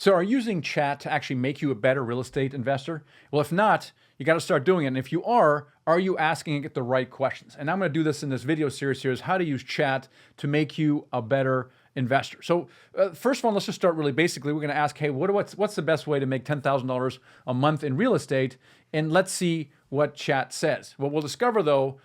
So are you using chat to actually make you a better real estate investor? Well, if not, you got to start doing it. And if you are you asking it the right questions? And I'm going to do this in this video series here is how to use chat to make you a better investor. So first of all, let's just start really basically. We're going to ask, hey, what's the best way to make $10,000 a month in real estate? And let's see what chat says. What we'll discover though,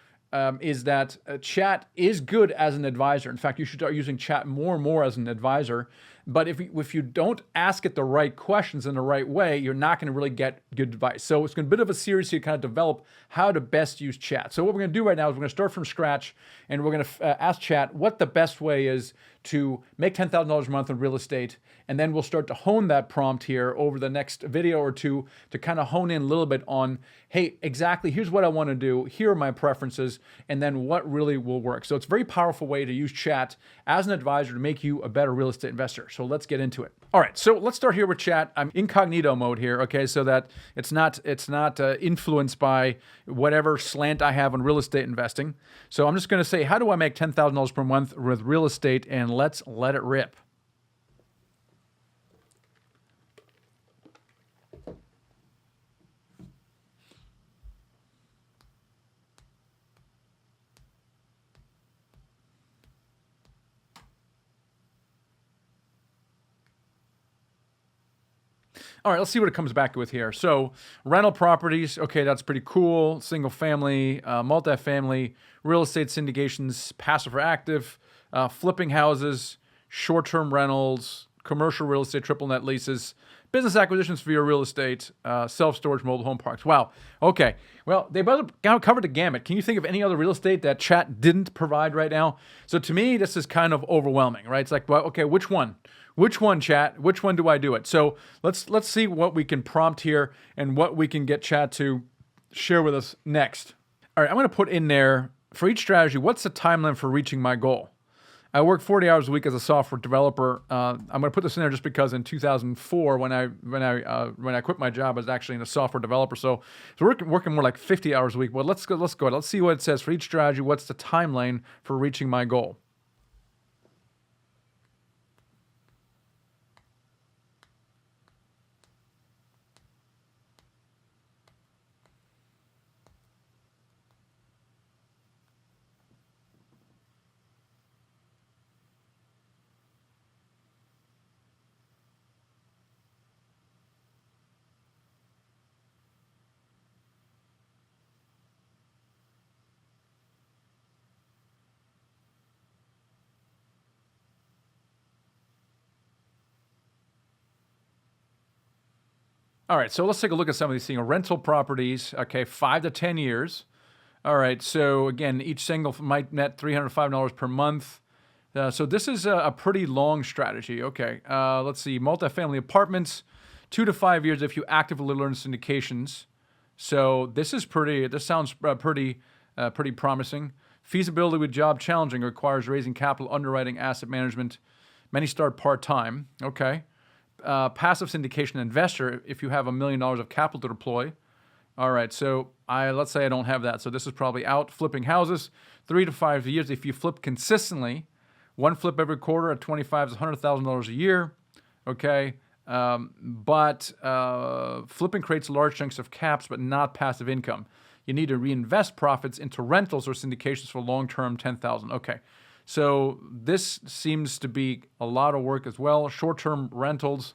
is that chat is good as an advisor. In fact, you should start using chat more and more as an advisor. But if you don't ask it the right questions in the right way, you're not going to really get good advice. So it's going to be a bit of a series to kind of develop how to best use chat. So what we're going to do right now is we're going to start from scratch, and we're going to ask chat what the best way is to make $10,000 a month in real estate. And then we'll start to hone that prompt here over the next video or two to kind of hone in a little bit on, hey, exactly, here's what I want to do. Here are my preferences, and then what really will work. So it's a very powerful way to use chat as an advisor to make you a better real estate investor. So let's get into it. All right, so let's start here with chat. I'm incognito mode here, okay, so that it's not influenced by whatever slant I have on real estate investing. So I'm just going to say, how do I make $10,000 per month with real estate? And let's let it rip. All right, let's see what it comes back with here. So rental properties, okay, that's pretty cool. Single family, multifamily, real estate syndications, passive or active, flipping houses, short-term rentals, commercial real estate, triple net leases, business acquisitions via real estate, self-storage, mobile home parks. Wow. Okay. Well, they both covered the gamut. Can you think of any other real estate that chat didn't provide right now? So to me, this is kind of overwhelming, right? It's like, well, okay, which one? Which one, chat? Which one do I do it? So let's see what we can prompt here and what we can get chat to share with us next. All right, I'm going to put in there for each strategy, what's the timeline for reaching my goal? I work 40 hours a week as a software developer. I'm going to put this in there just because in 2004, when I quit my job, I was actually a software developer. So working more like 50 hours a week. But let's go. Let's see what it says for each strategy. What's the timeline for reaching my goal? All right, so let's take a look at some of these things. Rental properties, okay, 5 to 10 years. All right, so again, each single might net $305 per month. So this is a pretty long strategy. Okay, let's see, multifamily apartments, 2 to 5 years if you actively learn syndications. So this sounds pretty promising. Feasibility with job challenging requires raising capital, underwriting, asset management. Many start part-time. Okay. Passive syndication investor if you have $1 million of capital to deploy. All right, so let's say I don't have that. So this is probably out. Flipping houses, 3 to 5 years. If you flip consistently, one flip every quarter at 25 is $100,000 a year. Okay, but flipping creates large chunks of caps, but not passive income. You need to reinvest profits into rentals or syndications for long-term $10,000. Okay. So this seems to be a lot of work as well. Short-term rentals,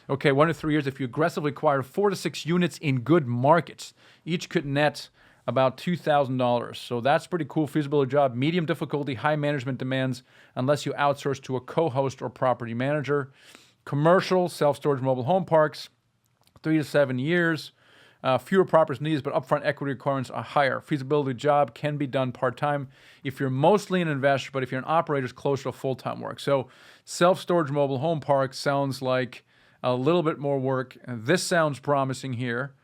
okay, 1 to 3 years. If you aggressively acquire 4 to 6 units in good markets, each could net about $2,000. So that's pretty cool. Feasibility job, medium difficulty, high management demands, unless you outsource to a co-host or property manager. Commercial, self-storage mobile home parks, 3 to 7 years. Fewer properties needed, but upfront equity requirements are higher. Feasibility job can be done part-time if you're mostly an investor, but if you're an operator, it's closer to full-time work. So self-storage mobile home park sounds like a little bit more work. This sounds promising here,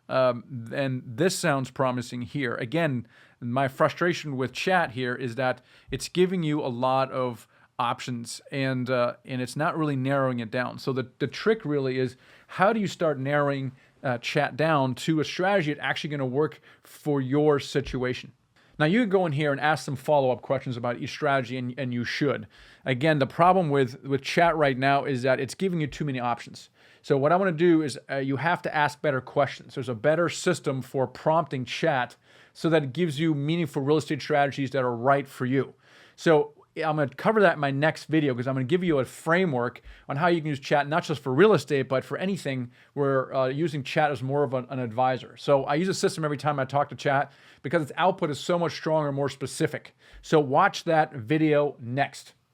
and this sounds promising here. Again, my frustration with chat here is that it's giving you a lot of options, and it's not really narrowing it down. So the trick really is, how do you start narrowing chat down to a strategy that's actually going to work for your situation? Now, you can go in here and ask some follow-up questions about each strategy, and you should. Again, the problem with chat right now is that it's giving you too many options. So what I want to do is you have to ask better questions. There's a better system for prompting chat so that it gives you meaningful real estate strategies that are right for you. So I'm going to cover that in my next video because I'm going to give you a framework on how you can use chat, not just for real estate, but for anything where using chat as more of an advisor. So I use a system every time I talk to chat because its output is so much stronger and more specific. So watch that video next.